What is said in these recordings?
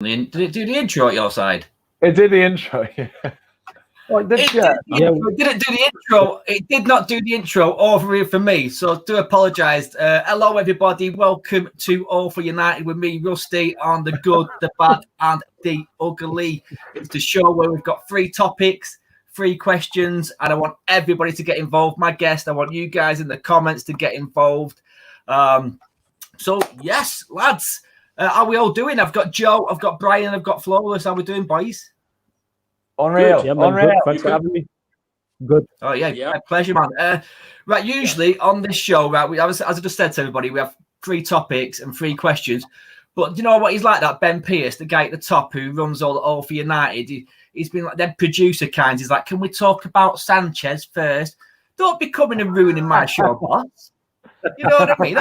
Did it do the intro at your side? It did the intro, yeah. It didn't do the intro. It did not do the intro over here for me, so I do apologise. Hello, everybody. Welcome to All for United with me, Rusty, on the good, the bad, and the ugly. It's the show where we've got 3 topics, 3 questions, and I want everybody to get involved. My guest, I want you guys in the comments to get involved. So, yes, lads, how are we all doing? I've got Joe, I've got Brian, I've got Flawless. How are we doing, boys? Unreal. Yeah, man, Unreal. good. Thanks for having me. Good. Oh, yeah. Pleasure, man. Right, usually on this show, right, as I just said to everybody, we have 3 topics and 3 questions. But you know what he's like, that Ben Pearce, the guy at the top who runs all for United. He's been like them producer kinds. He's like, can we talk about Sanchez first? Don't be coming and ruining my show, boss. You know what I mean?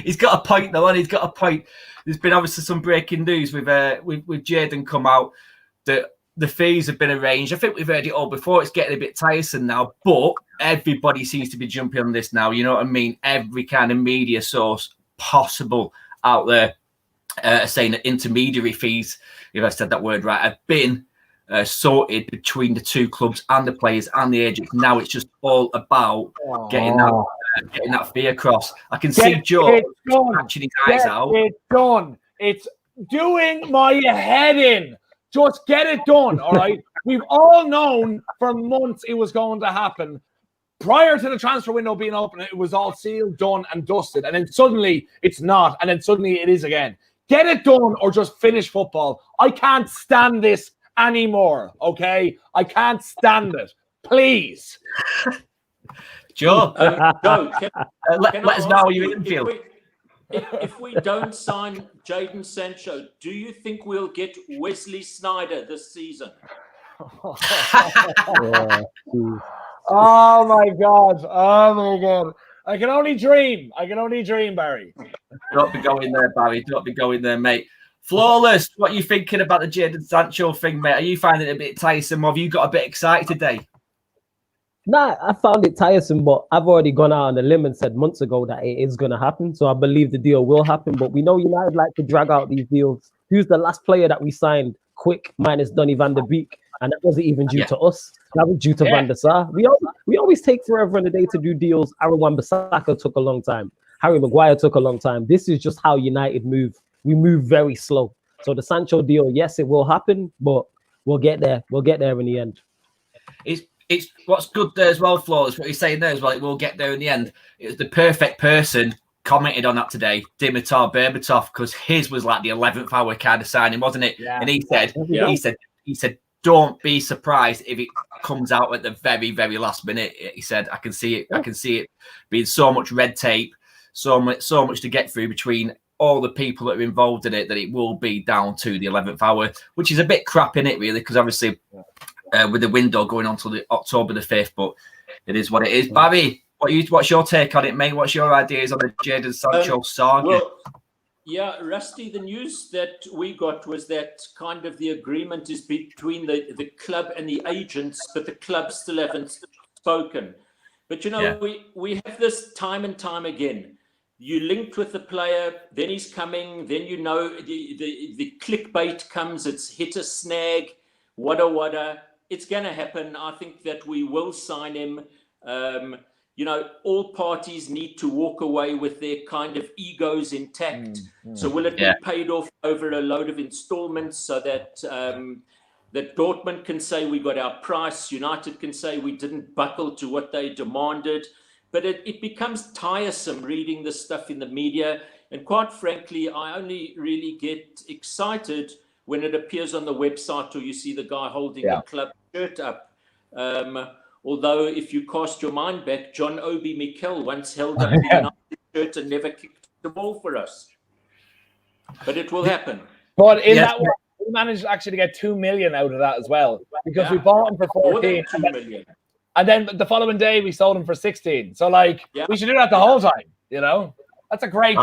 He's got a point though, and he's got a point. There's been obviously some breaking news with Jaden come out that the fees have been arranged. I think we've heard it all before. It's getting a bit tiresome now, but everybody seems to be jumping on this now. You know what I mean? Every kind of media source possible out there saying that intermediary fees, if I said that word right, have been sorted between the 2 clubs and the players and the agents. Now it's just all about getting that fee across. I can see Joe catching his eyes out. It's done. It's doing my head in. Just get it done, all right? We've all known for months it was going to happen. Prior to the transfer window being open, it was all sealed, done, and dusted. And then suddenly it's not. And then suddenly it is again. Get it done or just finish football. I can't stand this anymore, okay? I can't stand it. Please. Joe, Joe, let us know how you feel. If we don't sign Jadon Sancho, do you think we'll get Wesley Sneijder this season? Oh my God. Oh my God. I can only dream. Barry. Don't be going there, Barry. Don't be going there, mate. Flawless, what are you thinking about the Jadon Sancho thing, mate? Are you finding it a bit tiresome, or have you got a bit excited today? Nah, I found it tiresome, but I've already gone out on a limb and said months ago that it is going to happen. So I believe the deal will happen. But we know United like to drag out these deals. Who's the last player that we signed quick minus Donny van der Beek? And that wasn't even due to us. That was due to Van der Sar. We always take forever and a day to do deals. Aaron Wan-Bissaka took a long time. Harry Maguire took a long time. This is just how United move. We move very slow. So the Sancho deal, yes, it will happen, but we'll get there. We'll get there in the end. It's what's good there as well, Flawless. What you're saying there as well, it will get there in the end. It was the perfect person commented on that today, Dimitar Berbatov, because his was like the 11th hour kind of signing, wasn't it? Yeah. And he said, don't be surprised if it comes out at the very, very last minute. He said, I can see it. I can see it being so much red tape, so much to get through between all the people that are involved in it, that it will be down to the 11th hour, which is a bit crap in it, really, because obviously with the window going on till the October the 5th, but it is what it is. Barry, what's your take on it, mate? What's your ideas on the Jadon Sancho saga? Well, yeah, Rusty, the news that we got was that kind of the agreement is between the club and the agents, but the club still haven't spoken. But, you know, we have this time and time again. You linked with the player, then he's coming, then you know the clickbait comes, it's hit a snag, wada. It's going to happen. I think that we will sign him. You know, all parties need to walk away with their kind of egos intact. So will it be paid off over a load of installments so that that Dortmund can say we got our price, United can say we didn't buckle to what they demanded. But it becomes tiresome reading this stuff in the media. And quite frankly, I only really get excited when it appears on the website or you see the guy holding a club shirt up. Although if you cast your mind back, John Obi Mikel once held up the United shirt and never kicked the ball for us. But it will happen. But in that way, we managed actually to get 2 million out of that as well. Because we bought him for 14. 2 million. And then the following day, we sold him for 16. So, we should do that the whole time, you know? That's a great,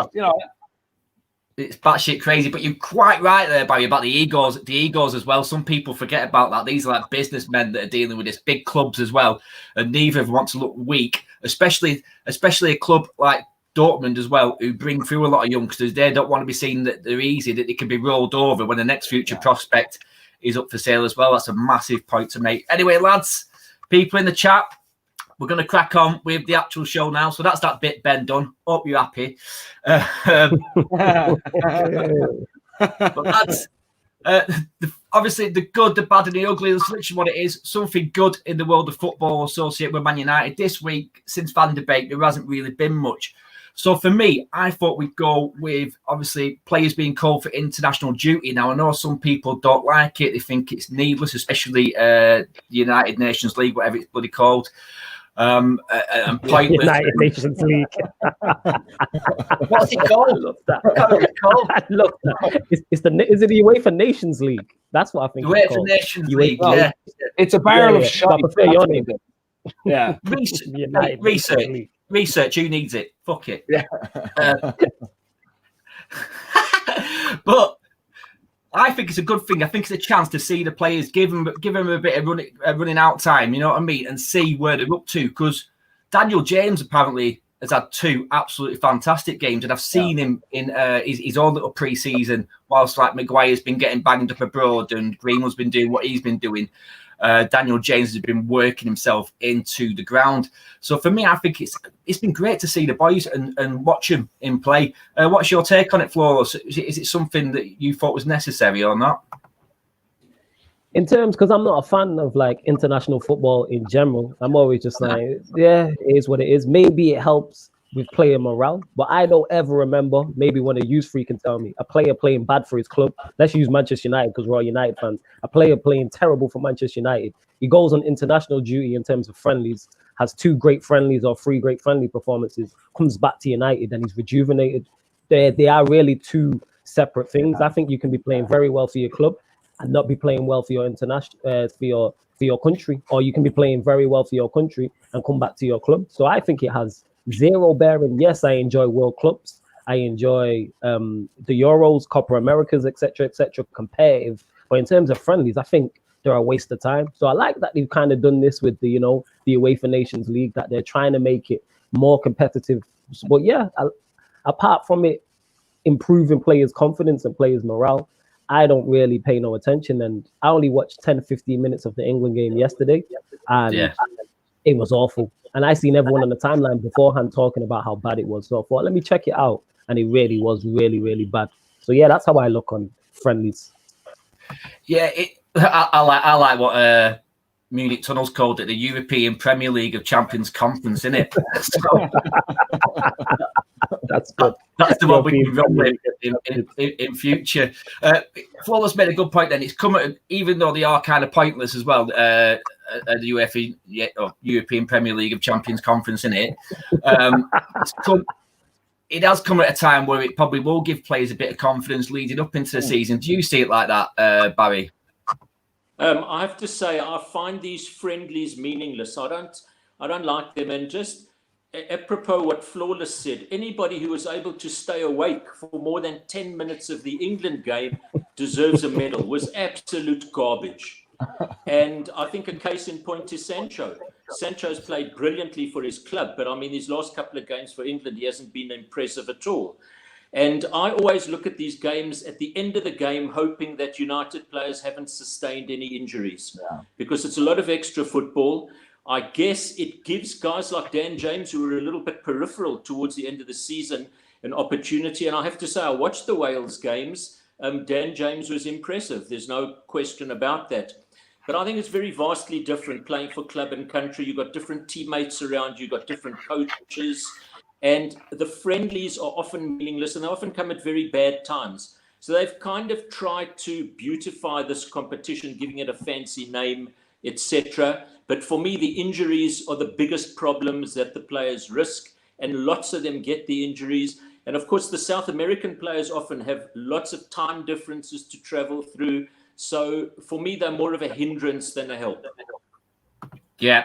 It's batshit crazy, but you're quite right there, Barry, about the egos as well. Some people forget about that. These are like businessmen that are dealing with this, big clubs as well, and neither of them want to look weak especially a club like Dortmund as well, who bring through a lot of youngsters. They don't want to be seen that they're easy, that they can be rolled over when the next future prospect is up for sale as well. That's a massive point to make. Anyway, lads, people in the chat, we're going to crack on with the actual show now. So that's that bit, Ben, done. Hope you're happy. But lads, obviously the good, the bad and the ugly, that's literally what it is. Something good in the world of football associated with Man United. This week, since Van de Beek, there hasn't really been much. So for me, I thought we'd go with, obviously, players being called for international duty. Now, I know some people don't like it. They think it's needless, especially the United Nations League, whatever it's bloody called. And pointless. United Nations League. What's it called? I love that. I love that. Is it the UEFA Nations League? That's what I think. UEFA Nations League, yeah. It's a barrel of shot. Yeah. Research. Who needs it? Fuck it. Yeah. But I think it's a good thing. I think it's a chance to see the players, give them a bit of running out time, you know what I mean, and see where they're up to. Because Daniel James apparently has had 2 absolutely fantastic games, and I've seen him in his own little pre-season, whilst like Maguire's been getting banged up abroad and Greenwood's been doing what he's been doing. Daniel James has been working himself into the ground. So for me, I think it's been great to see the boys and watch them in play. What's your take on it, Flawless? Is it something that you thought was necessary or not? In terms, because I'm not a fan of like international football in general, I'm always just like, yeah, it is what it is. Maybe it helps with player morale, but I don't ever remember, maybe when a youth free can tell me, a player playing bad for his club. Let's use Manchester United because we're all United fans. A player playing terrible for Manchester United. He goes on international duty in terms of friendlies, has 2 great friendlies or 3 great friendly performances, comes back to United and he's rejuvenated. They are really 2 separate things. I think you can be playing very well for your club and not be playing well for your international for your country, or you can be playing very well for your country and come back to your club. So I think it has 0 bearing. Yes, I enjoy World Cups. I enjoy the Euros, Copa Americas, etc., competitive. But in terms of friendlies, I think they're a waste of time. So I like that they've kind of done this with the UEFA Nations League, that they're trying to make it more competitive. But yeah, apart from it improving players' confidence and players' morale, I don't really pay no attention. And I only watched 10-15 minutes of the England game yesterday, and it was awful. And I seen everyone on the timeline beforehand talking about how bad it was. So I thought, let me check it out. And it really was really, really bad. So yeah, that's how I look on friendlies. Yeah, I like what Munich Tunnels called it, the European Premier League of Champions Conference, isn't it? So, that's good. That's the one we can run with in future. Flawless made a good point then. It's come at, even though they are kind of pointless as well, the UEFA or European Premier League of Champions Conference, in it. It has come at a time where it probably will give players a bit of confidence leading up into the season. Do you see it like that, Barry? I have to say, I find these friendlies meaningless. I don't like them. And just apropos what Flawless said, anybody who was able to stay awake for more than 10 minutes of the England game deserves a medal. Was absolute garbage. And I think a case in point is Sancho. Sancho's played brilliantly for his club, but I mean, his last couple of games for England, he hasn't been impressive at all. And I always look at these games at the end of the game, hoping that United players haven't sustained any injuries, because it's a lot of extra football. I guess it gives guys like Dan James, who were a little bit peripheral towards the end of the season, an opportunity. And I have to say, I watched the Wales games. Dan James was impressive. There's no question about that. But I think it's very vastly different playing for club and country. You've got different teammates around you, you've got different coaches. And the friendlies are often meaningless, and they often come at very bad times. So they've kind of tried to beautify this competition, giving it a fancy name, etc. But for me, the injuries are the biggest problems that the players risk, and lots of them get the injuries. And of course, the South American players often have lots of time differences to travel through. So for me, they're more of a hindrance than a help. Yeah.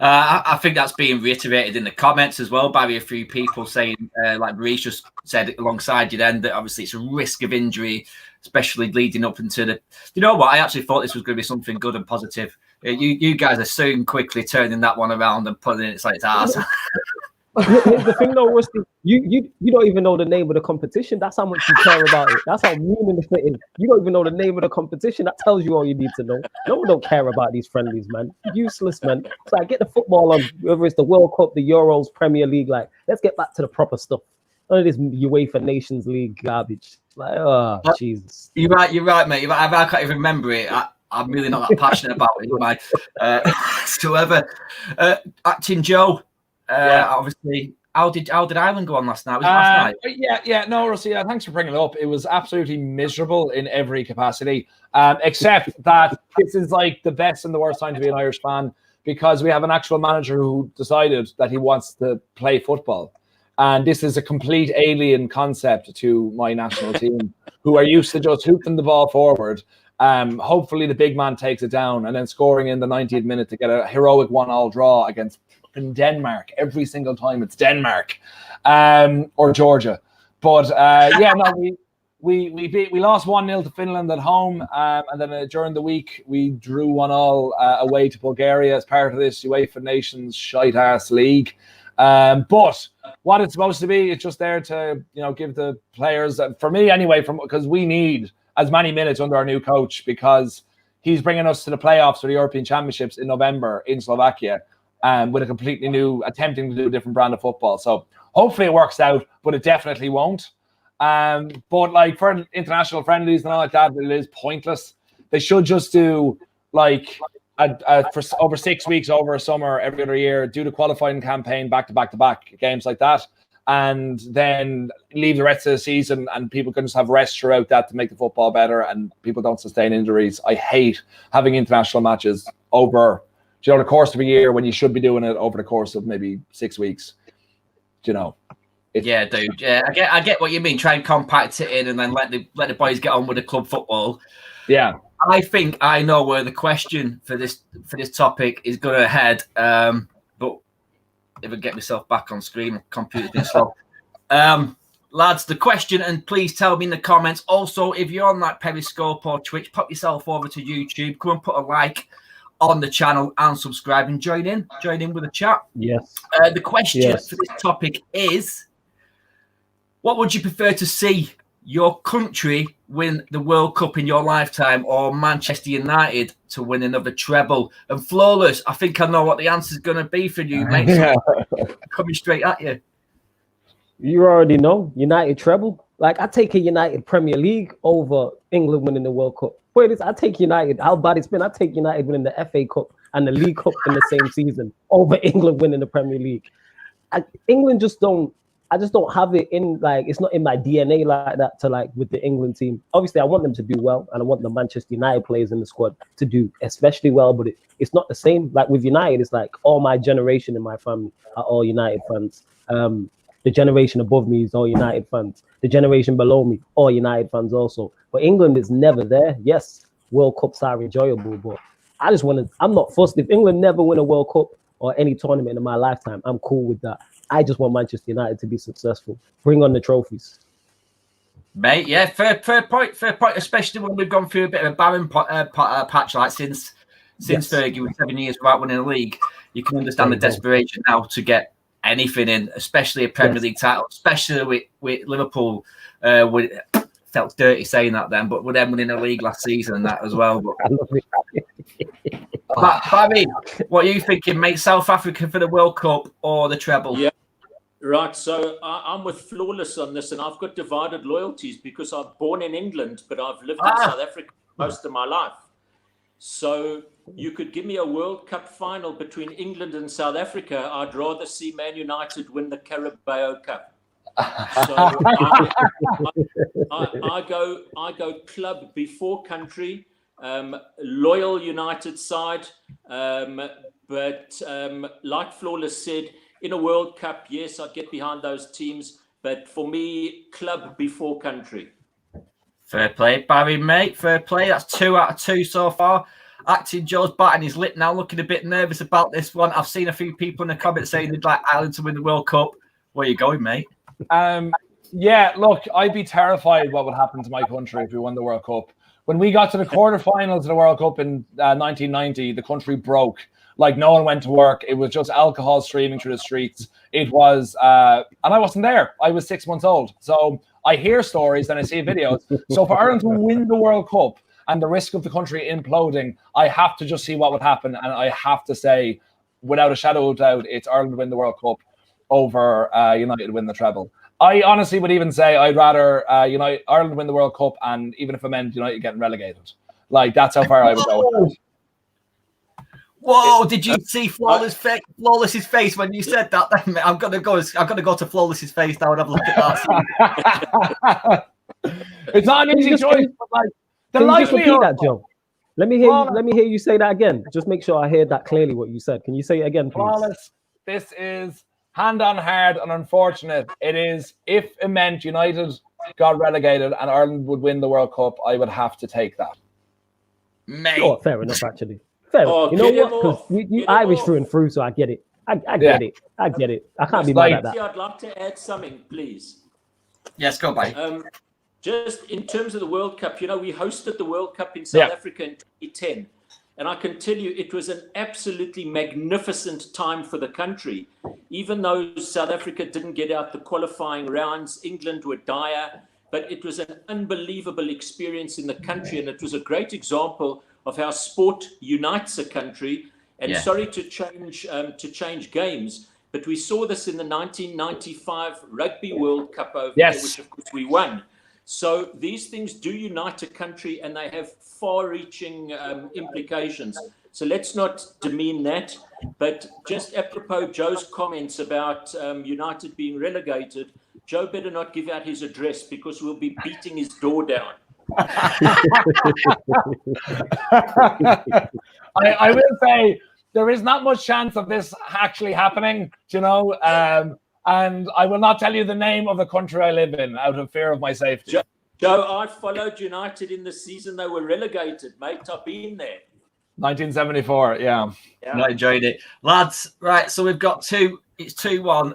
I think that's being reiterated in the comments as well, Barry. A few people saying, like Maurice just said alongside you then, that obviously it's a risk of injury, especially leading up into the... You know what? I actually thought this was going to be something good and positive. You guys are soon quickly turning that one around and putting it like its arse. The thing though, Rusty, you don't even know the name of the competition. That's how much you care about it. That's how meaningless it is. You don't even know the name of the competition. That tells you all you need to know. No one don't care about these friendlies, man. Useless, man. It's like, get the football on, whether it's the World Cup, the Euros, Premier League. Like, let's get back to the proper stuff. None of this UEFA Nations League garbage. Like, oh, Jesus. You're right, mate. I can't even remember it. I'm really not that passionate about it. Whatsoever. Acting Joe. Obviously, how did Ireland go on last night? Was it last night? No, Rusty, thanks for bringing it up. It was absolutely miserable in every capacity, except that this is like the best and the worst time to be an Irish fan, because we have an actual manager who decided that he wants to play football. And this is a complete alien concept to my national team, who are used to just hooping the ball forward. Hopefully the big man takes it down and then scoring in the 90th minute to get a heroic 1-1 draw against in Denmark. Every single time it's Denmark or Georgia. But we lost 1-0 to Finland at home, and then during the week we drew 1-1 away to Bulgaria as part of this UEFA Nations shite ass league. But what it's supposed to be, it's just there to give the players, for me anyway, because we need as many minutes under our new coach, because he's bringing us to the playoffs for the European Championships in November in Slovakia. With a completely new, attempting to do a different brand of football. So hopefully it works out, but it definitely won't. But like for international friendlies and all like that, it is pointless. They should just do like for over 6 weeks over a summer every other year, do the qualifying campaign back to back games like that, and then leave the rest of the season, and people can just have rest throughout that to make the football better, and people don't sustain injuries. I hate having international matches over the course of a year when you should be doing it over the course of maybe 6 weeks. Yeah, dude. Yeah, I get what you mean. Try and compact it in and then let the boys get on with the club football. Yeah. I think I know where the question for this topic is going to head. But if I get myself back on screen, my computer's been slow. Lads, the question, and please tell me in the comments. Also, if you're on that Periscope or Twitch, pop yourself over to YouTube. Come and put a like on the channel and subscribe and join in with the chat. Yes. The question for this topic is, what would you prefer to see your country win the World Cup in your lifetime, or Manchester United to win another treble? And Flawless, I think I know what the answer is going to be for you, mate. So coming straight at you. You already know. United treble. Like, I take a United Premier League over England winning the World Cup. I take United, how bad it's been, I take United winning the FA Cup and the League Cup in the same season over England winning the Premier League. I just don't have it in, like, it's not in my DNA like that to, like, with the England team. Obviously, I want them to do well, and I want the Manchester United players in the squad to do especially well, but it's not the same. Like, with United, it's like all my generation in my family are all United fans. The generation above me is all United fans. The generation below me, all United fans also. But England is never there. Yes, World Cups are enjoyable, but I'm not fussed. If England never win a World Cup or any tournament in my lifetime, I'm cool with that. I just want Manchester United to be successful. Bring on the trophies. Mate, yeah, fair point, especially when we've gone through a bit of a barren patch like since Fergie was 7 years without winning a league. You can understand the desperation now to get anything in, especially a Premier League title, especially with Liverpool. Felt dirty saying that then, but with them winning a league last season and that as well. But Barry, what are you thinking, mate? South Africa for the World Cup or the treble? Yeah, right. So I'm with Flawless on this, and I've got divided loyalties because I'm born in England, but I've lived in South Africa most of my life. So you could give me a World Cup final between England and South Africa. I'd rather see Man United win the Carabao Cup. So I go club before country, loyal United side, but like Flawless said, in a World Cup, yes, I'd get behind those teams, but for me, club before country. Fair play, Barry, mate. Fair play. That's 2 out of 2 so far. Acting Joe's batting his lip now, looking a bit nervous about this one. I've seen a few people in the comments saying they'd like Ireland to win the World Cup. Where are you going, mate? Yeah, look, I'd be terrified what would happen to my country if we won the World Cup. when we got to the quarterfinals of the World Cup in 1990, the country broke. Like, no one went to work. It was just alcohol streaming through the streets. It was, and I wasn't there. I was 6 months old. So I hear stories and I see videos. So for Ireland to win the World Cup and the risk of the country imploding, I have to just see what would happen. And I have to say, without a shadow of doubt, it's Ireland win the World Cup over United win the treble. I honestly would even say I'd rather Ireland win the World Cup, and even if it meant United getting relegated. Like, that's how far I would go with that. Whoa! Did you see Flawless's face when you said that? I'm gonna go to Flawless's face now and have a look at that. It's not an easy choice, but like the Can you just repeat likelihood. that, Joe? Let me hear you say that again. Just make sure I heard that clearly what you said. Can you say it again, please? Flawless. This is hand on heart and unfortunate. It is, if it meant United got relegated and Ireland would win the World Cup, I would have to take that. Mate. Sure, fair enough, actually. Fair. Oh, you know get what? him Because you Get him Irish off. through and through, so I get it. I get it. I get it. I can't be mad at that. I'd like to add something, please. Yes, go by. Just in terms of the World Cup, we hosted the World Cup in South Africa in 2010. And I can tell you it was an absolutely magnificent time for the country. Even though South Africa didn't get out the qualifying rounds, England were dire, but it was an unbelievable experience in the country. And it was a great example of how sport unites a country. And sorry to change games, but we saw this in the 1995 Rugby World Cup over there, which of course we won. So these things do unite a country, and they have far-reaching implications. So let's not demean that. But just apropos Joe's comments about United being relegated, Joe better not give out his address because we'll be beating his door down. I will say there is not much chance of this actually happening, and I will not tell you the name of the country I live in out of fear of my safety. Joe, I followed United in the season they were relegated, mate. I've been there. 1974, yeah. I enjoyed it. Lads, right, so we've got it's 2-1.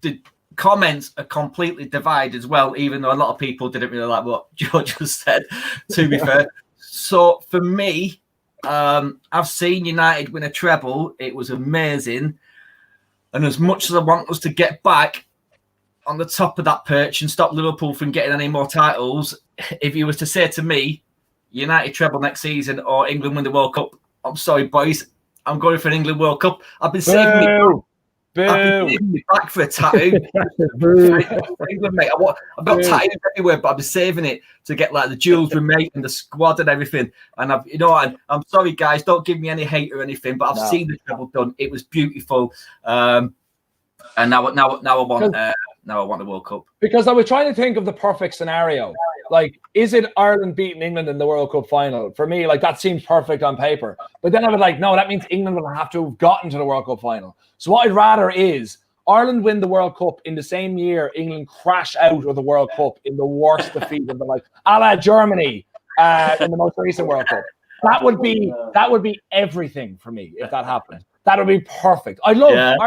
The comments are completely divided as well, even though a lot of people didn't really like what Joe just said, to be fair. So for me, I've seen United win a treble. It was amazing. And as much as I want us to get back on the top of that perch and stop Liverpool from getting any more titles, if you was to say to me, United treble next season or England win the World Cup, I'm sorry, boys, I'm going for an England World Cup. I've been saving me back for a tattoo. England, mate. I've got tattoos everywhere, but I've been saving it to get like the jewels with mate and the squad and everything. And I'm sorry, guys, don't give me any hate or anything, but I've seen the treble done. It was beautiful. And now I want the World Cup. Because I was trying to think of the perfect scenario. Like, is it Ireland beating England in the World Cup final? For me, like, that seems perfect on paper. But then I was like, no, that means England will have to have gotten to the World Cup final. So what I'd rather is Ireland win the World Cup in the same year England crash out of the World Cup in the worst defeat of the life, a la Germany in the most recent World Cup. That would be everything for me if that happened. That would be perfect. I love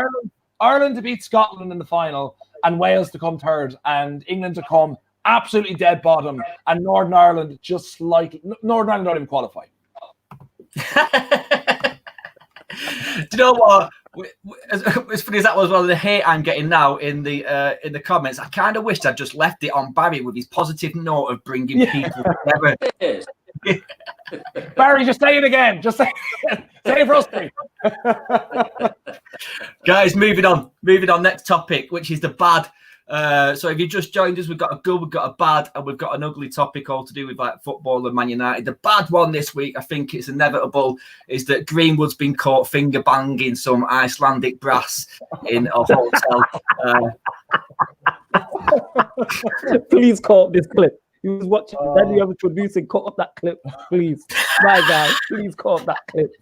Ireland to beat Scotland in the final and Wales to come third and England to come absolutely dead bottom and Northern Ireland just slightly. Northern Ireland don't even qualify. Do you know what? As funny as that was, the hate I'm getting now in the comments, I kind of wished I'd just left it on Barry with his positive note of bringing people together. Barry, just say it again. Just say it for us, please. Guys, moving on. Next topic, which is the bad. So if you just joined us, we've got a good, we've got a bad, and we've got an ugly topic all to do with like football and Man United. The bad one this week, I think it's inevitable, is that Greenwood's been caught finger banging some Icelandic brass in a hotel. Please cut up this clip. He was watching, then the other producing, cut up that clip, please. My guy, please cut up that clip.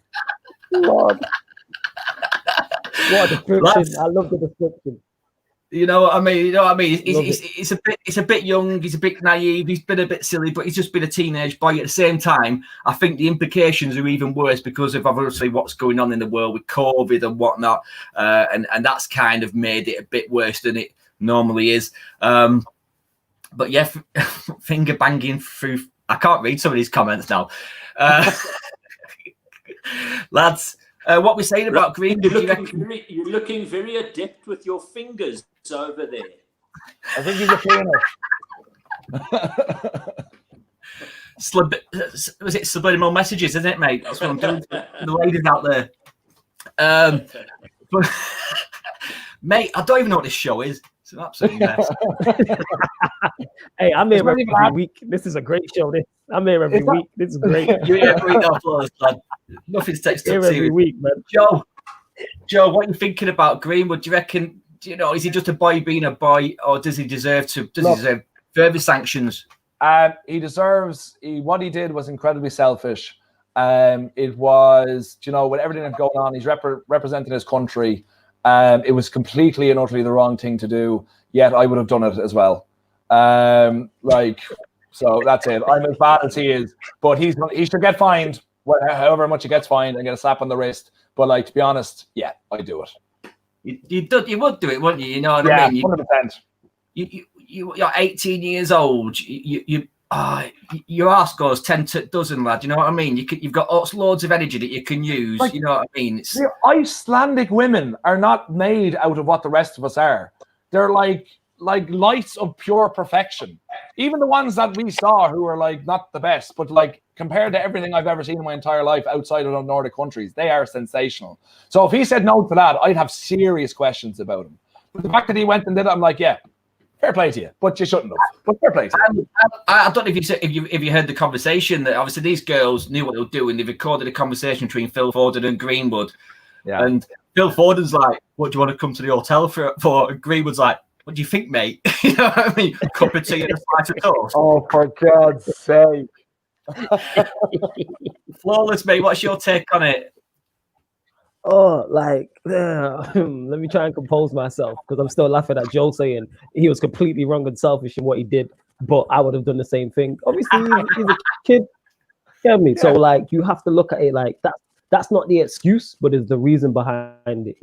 God. What a description. I love the description. You know what I mean? He's a bit young. He's a bit naive. He's been a bit silly, but he's just been a teenage boy. At the same time, I think the implications are even worse because of obviously what's going on in the world with COVID and whatnot, and that's kind of made it a bit worse than it normally is. But yeah, finger banging through I can't read some of these comments now. Lads, what we're saying about Greenwood, you're looking very adept with your fingers over there. I think he's a cleaner. Was it subliminal messages, isn't it, mate? That's what I'm doing to the ladies out there. But, mate, I don't even know what this show is. It's an absolute mess. Hey, I'm here every week. This is a great show. I'm here every week. This is great. You're here every week, lad. Nothing's texted here every week, man. Joe, what are you thinking about Greenwood? Do you reckon? Is he just a boy being a boy, or does he deserve to? Does he deserve further sanctions? He deserves. What he did was incredibly selfish. It was, with everything that's going on, he's representing his country. It was completely and utterly the wrong thing to do. Yet I would have done it as well. So that's it. I'm as bad as he is, but he should get fined, however much he gets fined, and get a slap on the wrist. But to be honest, yeah, I do it. You would do it, wouldn't you? You know what I mean? 100%. You're 18 years old. Your arse goes 10 to a dozen, lad. You know what I mean? You've got loads of energy that you can use. You know what I mean? Icelandic women are not made out of what the rest of us are. They're like lights of pure perfection. Even the ones that we saw who were not the best, but compared to everything I've ever seen in my entire life outside of the Nordic countries, they are sensational. So if he said no to that, I'd have serious questions about him. But the fact that he went and did it, I'm like, yeah, fair play to you, but you shouldn't have. But fair play to you. I don't know if you heard the conversation that obviously these girls knew what they were doing. They recorded a conversation between Phil Foden and Greenwood. Yeah. And Phil Foden's like, "What do you want to come to the hotel for?" And Greenwood's like, "What do you think, mate?" You know what I mean? Cup of tea and a slice of toast. Oh, for God's sake! Flawless, mate. What's your take on it? Oh, let me try and compose myself because I'm still laughing at Joe saying he was completely wrong and selfish in what he did, but I would have done the same thing. Obviously, he's a kid. Get me? Yeah. So you have to look at it like that. That's not the excuse, but it's the reason behind it.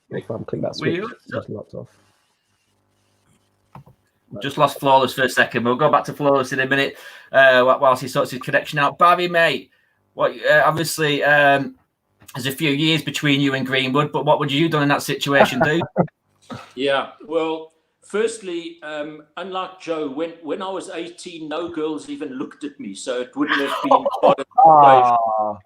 If I'm clicking that switch, just locked off. Just lost Flawless for a second. We'll go back to Flawless in a minute whilst he sorts his connection out. Barry, mate, obviously there's a few years between you and Greenwood, but what would you have done in that situation, dude? Yeah, well, firstly, unlike Joe, when I was 18, no girls even looked at me, so it wouldn't have been part of the situation.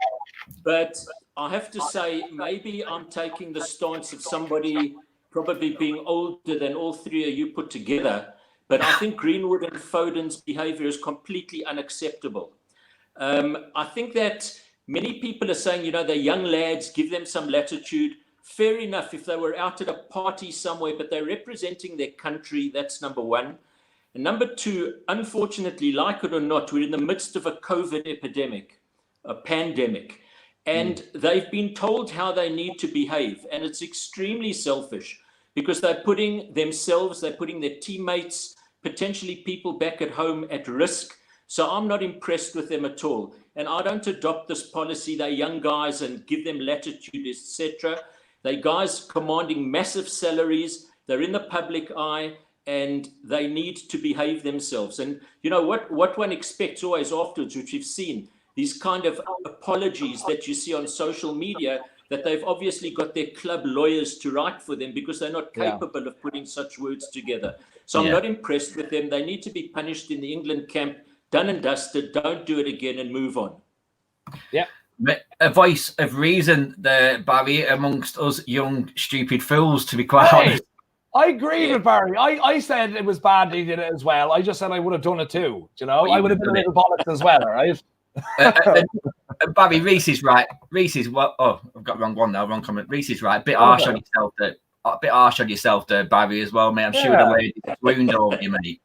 But I have to say, maybe I'm taking the stance of somebody probably being older than all three of you put together. But I think Greenwood and Foden's behavior is completely unacceptable. I think that many people are saying, they're young lads, give them some latitude. Fair enough if they were out at a party somewhere, but they're representing their country. That's number one. And number two, unfortunately, like it or not, we're in the midst of a COVID epidemic, a pandemic. And they've been told how they need to behave. And it's extremely selfish because they're putting themselves, they're putting their teammates, potentially people back at home at risk. So I'm not impressed with them at all. And I don't adopt this policy. They're young guys and give them latitude, etc. They're guys commanding massive salaries. They're in the public eye and they need to behave themselves. And what one expects always afterwards, which we've seen, these kind of apologies that you see on social media, that they've obviously got their club lawyers to write for them because they're not capable of putting such words together. So I'm not impressed with them. They need to be punished in the England camp, done and dusted. Don't do it again and move on. Yeah. A voice of reason there, Barry, amongst us young, stupid fools, to be quite honest. I agree with Barry. I said it was bad he did it as well. I just said I would have done it too. I would have been a little bollocks as well, all right? Barry, Reese is right. Reese is I've got wrong one now. Wrong comment. Reese is right. A bit harsh on yourself there. A bit harsh on yourself there, Barry, as well, mate. I'm sure the lady swooned over you, mate.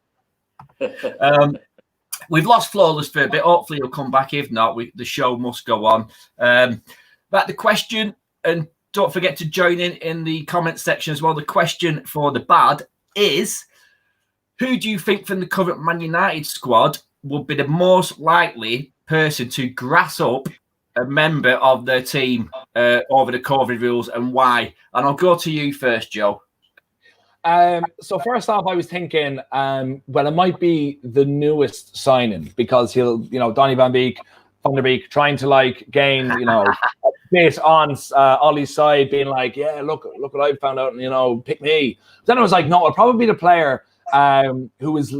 We've lost Flawless for a bit. Hopefully he'll come back. If not, the show must go on. But the question, and don't forget to join in the comment section as well. The question for the bad is, who do you think from the current Man United squad would be the most likely person to grass up a member of their team over the COVID rules, and why? And I'll go to you first, Joe. So first off, I was thinking, well, it might be the newest signing because he'll, Donny Van der Beek, trying to like gain, a bit on Ollie's side, being like, yeah, look what I found out, and pick me. But then I was like, no, it'll probably be the player who is,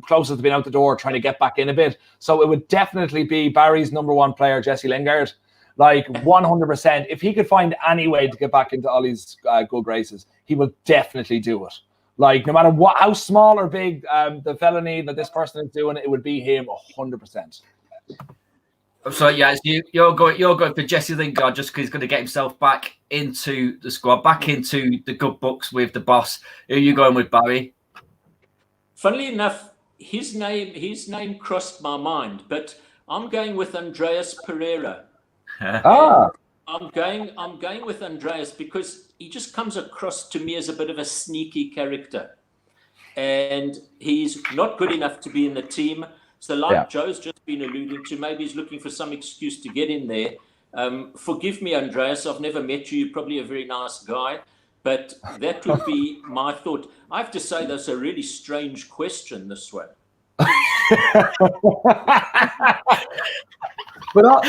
closest to being out the door, trying to get back in a bit. So it would definitely be Barry's number one player, Jesse Lingard. Like 100%. If he could find any way to get back into Ollie's good graces, he will definitely do it. Like no matter how small or big the felony that this person is doing, it would be him 100%. So yeah, you're going for Jesse Lingard just because he's going to get himself back into the squad, back into the good books with the boss. Who are you going with, Barry? Funnily enough, his name crossed my mind, but I'm going with Andreas Pereira. I'm going with Andreas because he just comes across to me as a bit of a sneaky character, and he's not good enough to be in the team. So like Joe's just been alluding to, maybe he's looking for some excuse to get in there. Forgive me, Andreas, I've never met you. You're probably a very nice guy, but that would be my thought. I have to say that's a really strange question, this one. But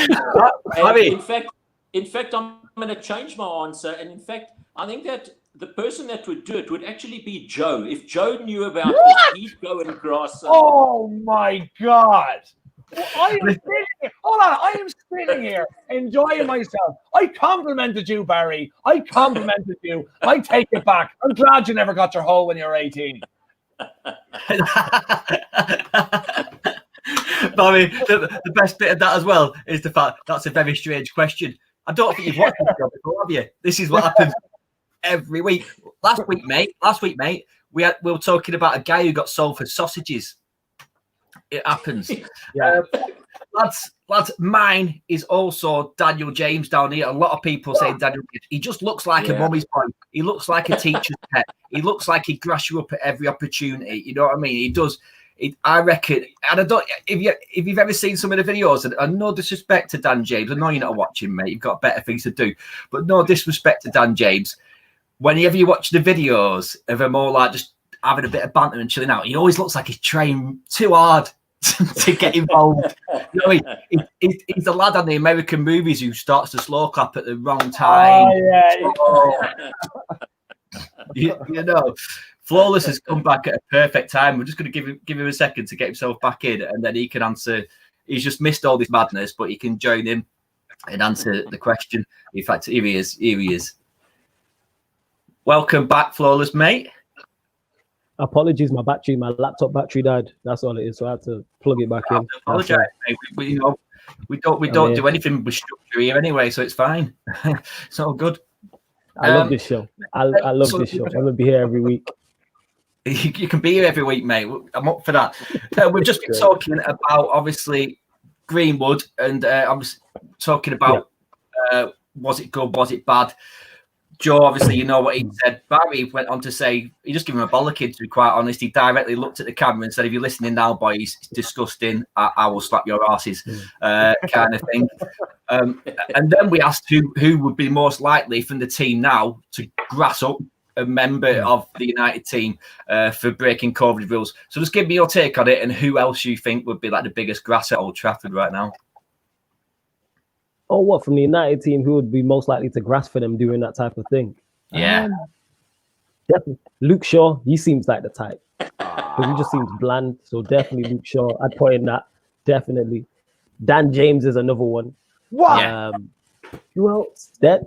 in fact, I'm going to change my answer. And in fact, I think that the person that would do it would actually be Joe. If Joe knew about this, he'd go and grass. Oh my God! I am sitting here enjoying myself. I complimented you, Barry. I complimented you. I take it back. I'm glad you never got your hole when you were 18. Barry, the best bit of that as well is the fact that's a very strange question. I don't think you've watched this show before, have you? This is what happens every week. Last week, mate, we were talking about a guy who got sold for sausages. It happens. Yeah. Lads, mine is also Daniel James down here. A lot of people say Daniel James. He just looks like a mummy's boy. He looks like a teacher's pet. He looks like he'd grass you up at every opportunity. You know what I mean? He does. I reckon, and I don't. If you've ever seen some of the videos, and no disrespect to Dan James, I know you're not watching, mate. You've got better things to do, but no disrespect to Dan James. Whenever you watch the videos of him all like just having a bit of banter and chilling out, he always looks like he's trying too hard to get involved. You know, he's the lad on the American movies who starts to slow clap at the wrong time. You know. Flawless has come back at a perfect time. We're just going to give him a second to get himself back in, and then he can answer. He's just missed all this madness, but he can join in and answer the question. In fact, here he is. Welcome back, Flawless, mate. Apologies, my laptop battery died. That's all it is. So I had to plug it back in. I apologize, mate. We don't do anything with structure here anyway, so it's fine. It's all good. I love this show. I love this show. I'm gonna be here every week. You can be here every week, mate. I'm up for that. We've just been talking about, obviously, Greenwood, and I was talking about was it good, was it bad? Joe, obviously, you know what he said. Barry went on to say, he just gave him a bollocking, to be quite honest. He directly looked at the camera and said, if you're listening now, boys, it's disgusting. I will slap your asses, kind of thing. And then we asked who would be most likely from the team now to grass up a member of the United team for breaking COVID rules. So just give me your take on it and who else you think would be like the biggest grass at Old Trafford right now. Oh, what, from the United team, who would be most likely to grasp for them doing that type of thing? Yeah. Definitely. Luke Shaw, he seems like the type. Because he just seems bland. So definitely Luke Shaw. I'd point in that. Definitely. Dan James is another one. What? Who else? They're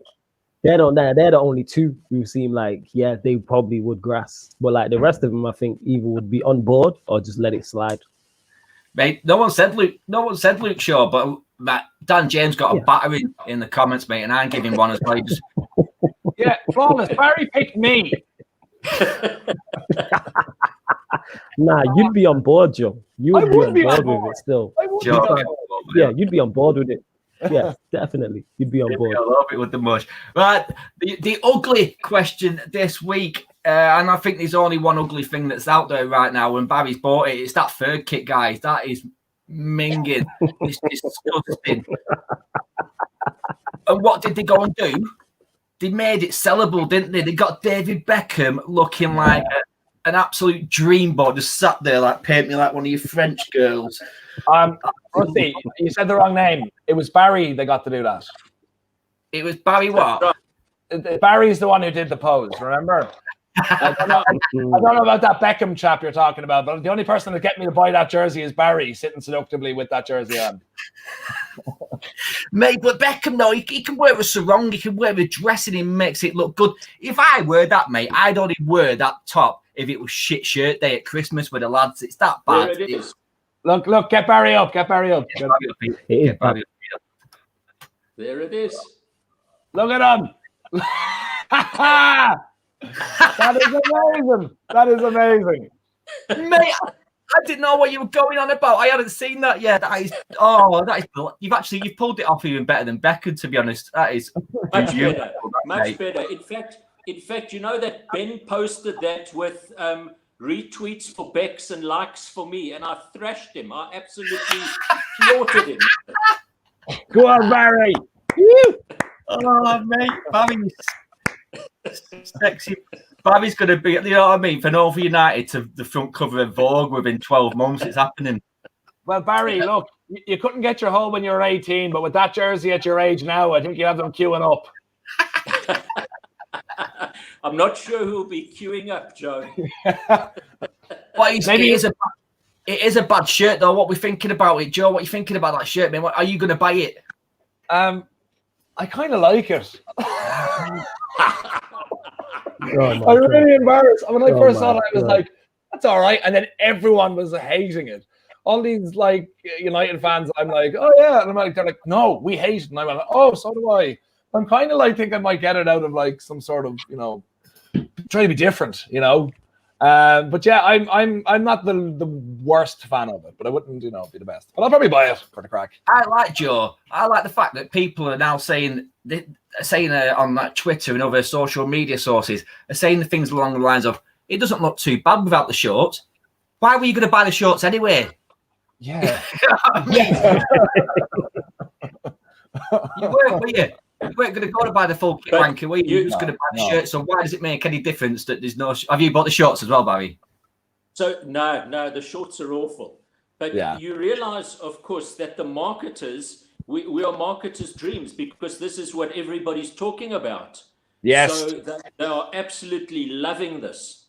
the only two who seem like, they probably would grasp. But like the rest of them, I think either would be on board or just let it slide. Mate, no one said Luke Shaw, but Dan James got a battering in the comments, mate, and I'm giving one as well. Yeah, Flawless. Barry picked me. Nah, you'd be on board, Joe. You would be on board with it still. You'd be on board with it. Yeah, definitely. You'd be on board. I love it with the mush. Right, the ugly question this week, and I think there's only one ugly thing that's out there right now, and Barry's bought it. It's that third kit, guys. That is minging. It's disgusting. And what did they go and do? they made it sellable, didn't they? They got David Beckham looking like an absolute dreamboat, just sat there like paint me like one of your French girls. Rusty, you said the wrong name. It was Barry they got to do that. It was Barry what? Barry's the one who did the pose, remember? I don't know about that Beckham chap you're talking about, but the only person that get me to buy that jersey is Barry, sitting seductively with that jersey on. Mate, but Beckham, though, he can wear a sarong, he can wear a dress, and he makes it look good. If I wear that, mate, I'd only wear that top if it was shit shirt day at Christmas with the lads. It's that bad. There it is. Look, get Barry up. Get Barry up. Get Barry up. There it is. Look at him. That is amazing. Mate, I didn't know what you were going on about. I hadn't seen that yet. That is you've pulled it off even better than Beckham, to be honest. That is much better. Much better. In fact, you know that Ben posted that with retweets for Becks and likes for me, and I thrashed him. I absolutely slaughtered him. Go on, Barry. Oh, mate, Barry's sexy. Barry's going to be, you know what I mean, for North United to the front cover of Vogue within 12 months. It's happening. Well, Barry, look, you couldn't get your hole when you were 18, but with that jersey at your age now, I think you have them queuing up. I'm not sure who'll be queuing up, Joe. Well, it is a bad shirt, though. What we're thinking about it, Joe? What are you thinking about that shirt, man? Are you going to buy it? I kind of like it. Oh, I'm really embarrassed. When I first saw it, I was like, that's all right. And then everyone was hating it. All these like United fans, I'm like, oh yeah. And I'm like, they're like, no, we hate it. And I'm like, oh, so do I. I'm kind of like think I might get it out of like some sort of, try to be different, But yeah, I'm not the worst fan of it, but I wouldn't, be the best. But I'll probably buy it for the crack. I like the fact that people are now saying on that Twitter and other social media sources are saying things along the lines of, it doesn't look too bad without the shorts. Why were you going to buy the shorts anyway? Yeah. You weren't, were you? You weren't going to go to buy the full kit wanker, were you? You're just going to buy the shirt. So why does it make any difference that there's no... Have you bought the shorts as well, Barry? So, no, the shorts are awful. But you realize, of course, that the marketers, we are marketers' dreams because this is what everybody's talking about. Yes. So they are absolutely loving this.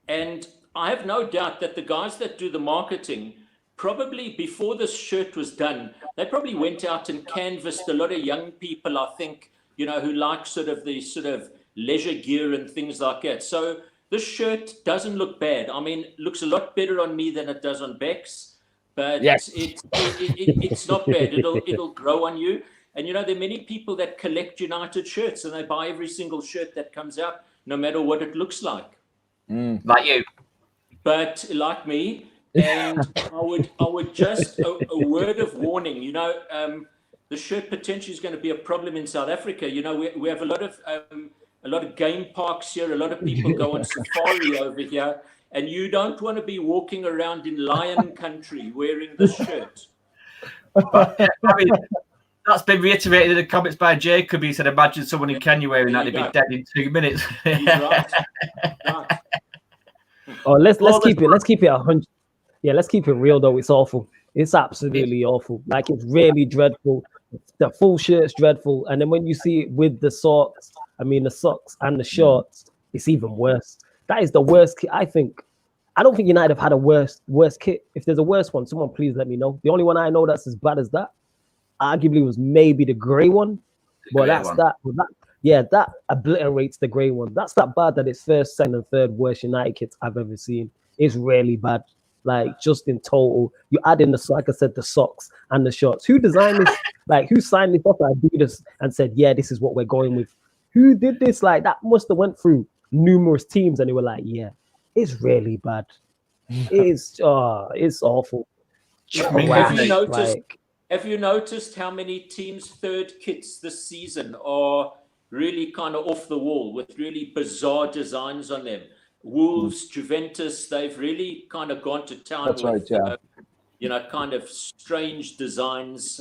And I have no doubt that the guys that do the marketing, probably before this shirt was done, they probably went out and canvassed a lot of young people, I think, who like sort of the sort of leisure gear and things like that. So this shirt doesn't look bad. I mean, it looks a lot better on me than it does on Bex, but it's not bad. It'll grow on you. And, there are many people that collect United shirts and they buy every single shirt that comes out, no matter what it looks like. Like you. But like me, and I would just a word of warning. The shirt potentially is going to be a problem in South Africa. We have a lot of game parks here. A lot of people go on safari over here, and you don't want to be walking around in lion country wearing this shirt. I mean, that's been reiterated in the comments by Jacob. He said, "Imagine someone in Kenya wearing that; they'd be dead in 2 minutes." He's right. Oh, let's keep it 100. Yeah, let's keep it real though. It's awful. It's absolutely awful. Like, it's really dreadful. The full shirt's dreadful, and then when you see it with the socks, the socks and the shorts, it's even worse. That is the worst kit, I think. I don't think United have had a worse kit. If there's a worse one, someone please let me know. The only one I know that's as bad as that, arguably, was maybe the grey one. That obliterates the grey one. That's that bad that it's first, second, and third worst United kits I've ever seen. It's really bad. Like, just in total, you add in like I said, the socks and the shorts. Who designed this? Like, who signed this off at Adidas and said, yeah, this is what we're going with? Who did this? Like, that must have went through numerous teams and they were like, yeah, it's really bad. It's awful. Have you noticed how many teams' third kits this season are really kind of off the wall with really bizarre designs on them? Wolves, Juventus, they've really kind of gone to town with, kind of strange designs.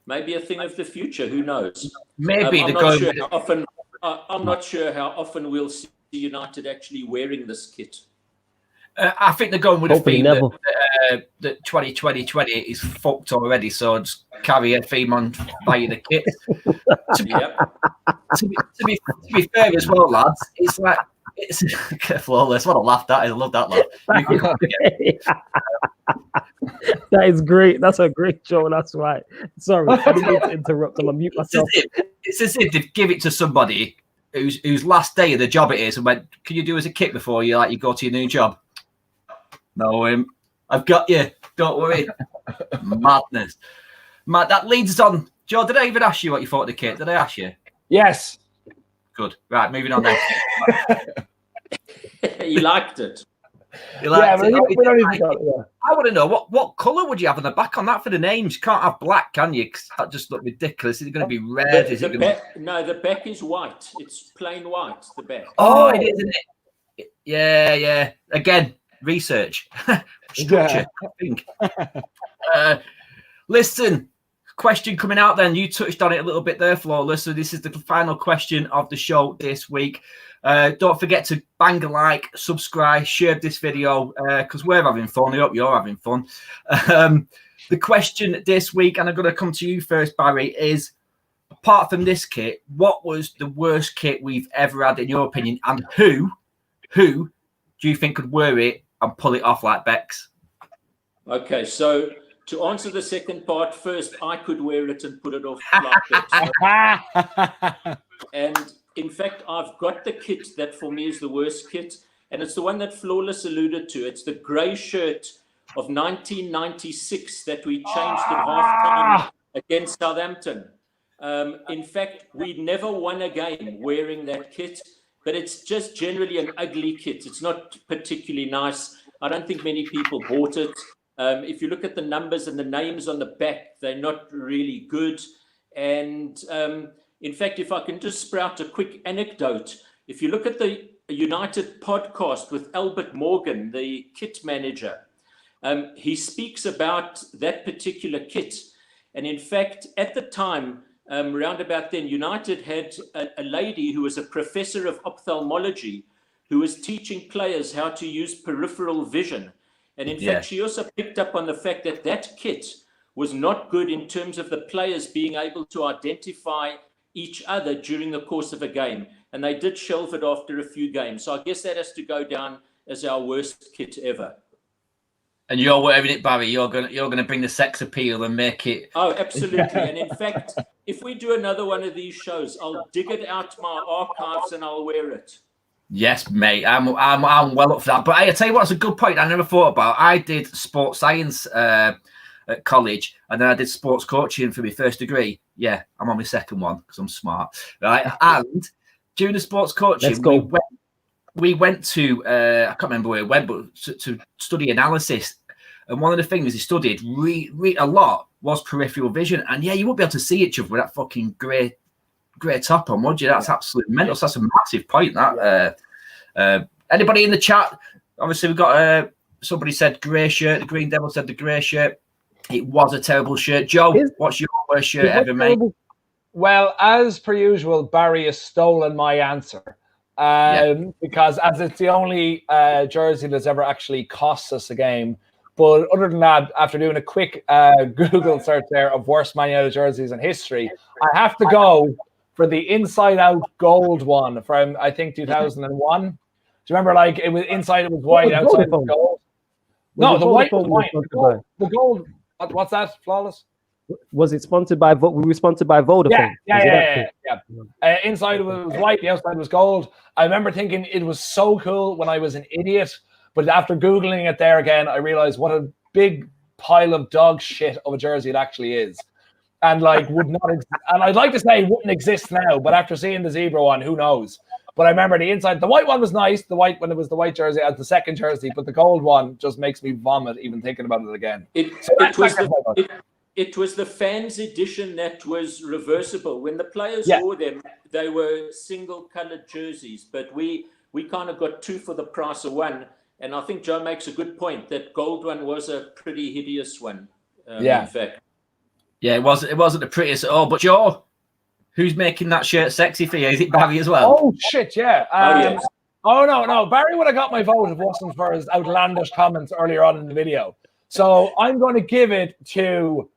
Maybe a thing of the future. Who knows? Maybe I'm not sure how often I'm not sure how often we'll see United actually wearing this kit. I think they're going with a Hopefully theme never. that 2020 is fucked already, so just carry a theme on buying the kit. to be fair as well, lads, it's like it's flawless. What a laugh that is! I love that laugh. That is great. That's a great show. That's right. Sorry, I didn't mean to interrupt. I'm gonna mute myself. It's as if they give it to somebody whose last day of the job it is, and went, "Can you do as a kit before you go to your new job?" No, I've got you. Don't worry. Madness. Matt, that leads us on. Joe, did I even ask you what you thought of the kit? Did I ask you? Yes. Good. Right, moving on then. You liked it. You liked it? We don't even got it, yeah. I want to know what colour would you have on the back on that for the names? You can't have black, can you? 'Cause that just look ridiculous. Is it going to be red? No, the back is white. It's plain white, the back. Oh, it is, isn't it? Yeah. Again, research. Structure, I think. Listen, question coming out then. You touched on it a little bit there, Flawless. So this is the final question of the show this week. Don't forget to bang a like, subscribe, share this video because we're having fun. I hope you're having fun. The question this week, and I'm going to come to you first, Barry, is apart from this kit, what was the worst kit we've ever had in your opinion, and who do you think could wear it and pull it off like Bex? Okay, so to answer the second part first, I could wear it and put it off like Bex. And in fact, I've got the kit that for me is the worst kit, and it's the one that Flawless alluded to. It's the grey shirt of 1996 that we changed at halftime against Southampton. In fact, we never won a game wearing that kit, but it's just generally an ugly kit. It's not particularly nice. I don't think many people bought it. If you look at the numbers and the names on the back, they're not really good. And in fact, if I can just sprout a quick anecdote, if you look at the United podcast with Albert Morgan, the kit manager, he speaks about that particular kit. And in fact, at the time, round about then, United had a lady who was a professor of ophthalmology who was teaching players how to use peripheral vision. And in fact, she also picked up on the fact that that kit was not good in terms of the players being able to identify each other during the course of a game. And they did shelve it after a few games. So I guess that has to go down as our worst kit ever. And you're wearing it, Barry. You're gonna bring the sex appeal and make it. Oh, absolutely. And in fact, if we do another one of these shows, I'll dig it out my archives and I'll wear it. Yes, mate. I'm well up for that. But I tell you what, it's a good point I never thought about. I did sports science at college, and then I did sports coaching for my first degree. Yeah, I'm on my second one because I'm smart, right? And during the sports coaching, we went to I can't remember where we went, but to study analysis. And one of the things he studied a lot was peripheral vision. And yeah, you won't be able to see each other with that fucking grey top on, would you? That's absolutely mental. So that's a massive point. That anybody in the chat? Obviously, we've got somebody said grey shirt. The Green Devil said the grey shirt. It was a terrible shirt. Joe, what's your worst shirt ever, mate? Well, as per usual, Barry has stolen my answer. Because as it's the only jersey that's ever actually cost us a game. But other than that, after doing a quick Google search there of worst Man United jerseys in history, I have to go for the inside-out gold one from, I think, 2001. Do you remember, like, it was inside it was white, outside it was gold? No, the white was white. The gold, what's that, Flawless? Was it sponsored by? We were sponsored by Vodafone. Yeah. Inside it was white, the outside was gold. I remember thinking it was so cool when I was an idiot, but after Googling it there again, I realized what a big pile of dog shit of a jersey it actually is. And like would not, and I'd like to say it wouldn't exist now, but after seeing the zebra one, who knows? But I remember the inside, the white one was nice. The white, when it was the white jersey as the second jersey, but the gold one just makes me vomit even thinking about it again. It was the fans edition that was reversible. When the players wore them, they were single colored jerseys, but we kind of got two for the price of one. And I think Joe makes a good point. That gold one was a pretty hideous one. In fact. Yeah, it wasn't the prettiest at all. But Joe, Who's making that shirt sexy for you? Is it Barry as well? Oh shit, yeah. yes. Oh no, Barry would have got my vote if it wasn't for his outlandish comments earlier on in the video. So I'm going to give it to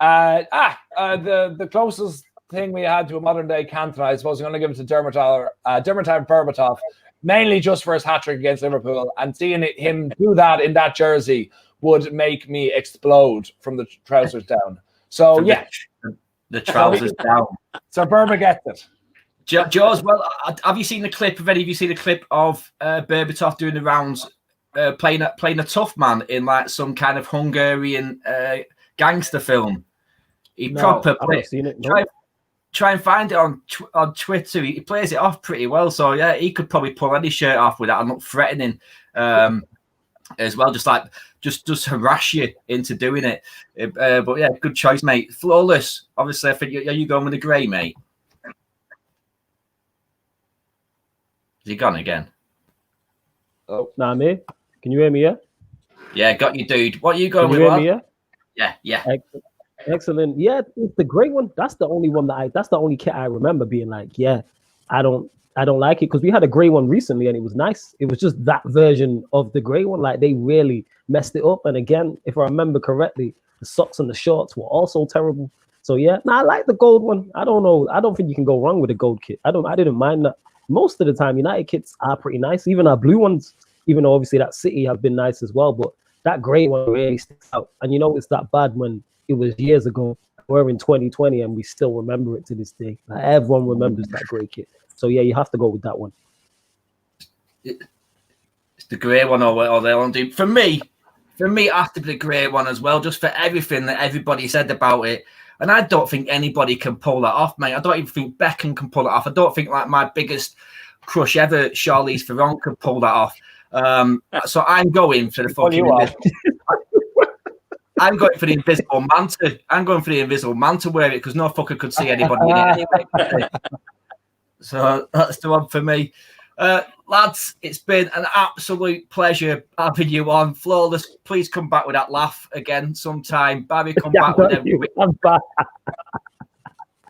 the closest thing we had to a modern day Cantona. I suppose I'm going to give it to Dermot Berbatov, mainly just for his hat trick against Liverpool, and seeing him do that in that jersey would make me explode from the trousers down. So yeah, the trousers down. So Berba gets it. Jaws, well, have you seen the clip of any? Have you seen a clip of Berbatov doing the rounds, playing a tough man in like some kind of Hungarian gangster film? He proper plays. Try and find it on Twitter. He plays it off pretty well. So yeah, he could probably pull any shirt off without and look threatening as well. Just harass you into doing it. But yeah, good choice, mate. Flawless. Obviously, I think are you going with the grey, mate? Is he gone again? Oh, nah, me. Can you hear me? Yeah. Yeah, got you, dude. What are you going with? Hear me, yeah. Excellent. Yeah, it's the great one. That's the only one that's the only kit I remember being like, yeah, I don't like it, because we had a grey one recently and it was nice. It was just that version of the grey one. Like, they really messed it up. And again, if I remember correctly, the socks and the shorts were also terrible. So yeah, I like the gold one. I don't know. I don't think you can go wrong with a gold kit. I didn't mind that. Most of the time, United kits are pretty nice. Even our blue ones, even though obviously that City have been nice as well. But that grey one really sticks out. And it's that bad when it was years ago. We're in 2020 and we still remember it to this day. Like, everyone remembers that grey kit. So yeah, you have to go with that one. It's the grey one or they won't do. For me, it has to be the grey one as well, just for everything that everybody said about it. And I don't think anybody can pull that off, mate. I don't even think Beckham can pull it off. I don't think like my biggest crush ever, Charlize Theron, could pull that off. So I'm going for the fucking I'm going for the invisible manta. I'm going for the invisible manta wear it, because no fucker could see anybody in it anyway. So that's the one for me. Lads, it's been an absolute pleasure having you on. Flawless, please come back with that laugh again sometime. Barry, come back with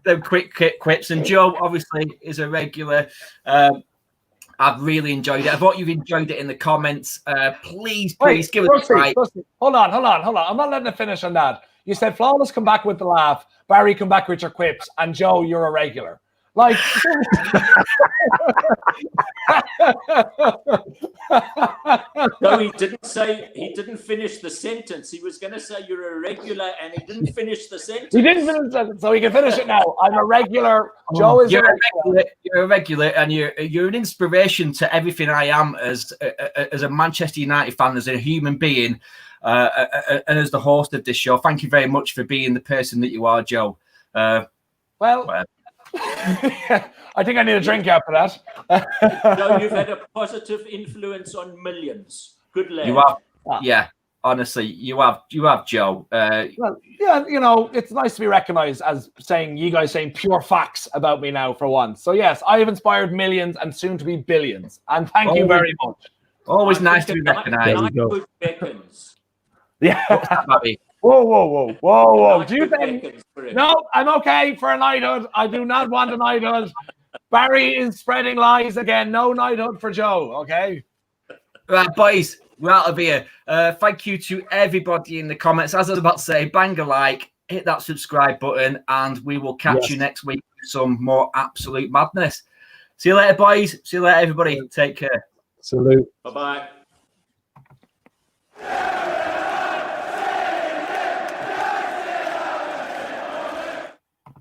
them quick quips. And Joe, obviously, is a regular. I've really enjoyed it. I thought you've enjoyed it in the comments. Please give us a like. Hold on. I'm not letting it finish on that. You said Flawless come back with the laugh. Barry come back with your quips. And Joe, you're a regular. Like, no, he didn't finish the sentence. He was going to say you're a regular, and he didn't finish the sentence. He didn't finish the sentence, so he can finish it now. I'm a regular. Joe is a regular. You're a regular, and you're an inspiration to everything I am as a Manchester United fan, as a human being, and as the host of this show. Thank you very much for being the person that you are, Joe. I think I need a drink after that. No, you've had a positive influence on millions. Good lad. You have, yeah. Honestly, you have, Joe. Well, yeah, it's nice to be recognised as you guys saying pure facts about me now for once. So yes, I have inspired millions and soon to be billions. And thank you very much. Always nice to be recognised. Yeah. Whoa. Do you think? No, I'm okay for a knighthood. I do not want a knighthood. Barry is spreading lies again. No knighthood for Joe, okay? Right, boys, we're out of here. Thank you to everybody in the comments. As I was about to say, bang a like, hit that subscribe button, and we will catch you next week with some more absolute madness. See you later, boys. See you later, everybody. Take care. Salute. Bye-bye.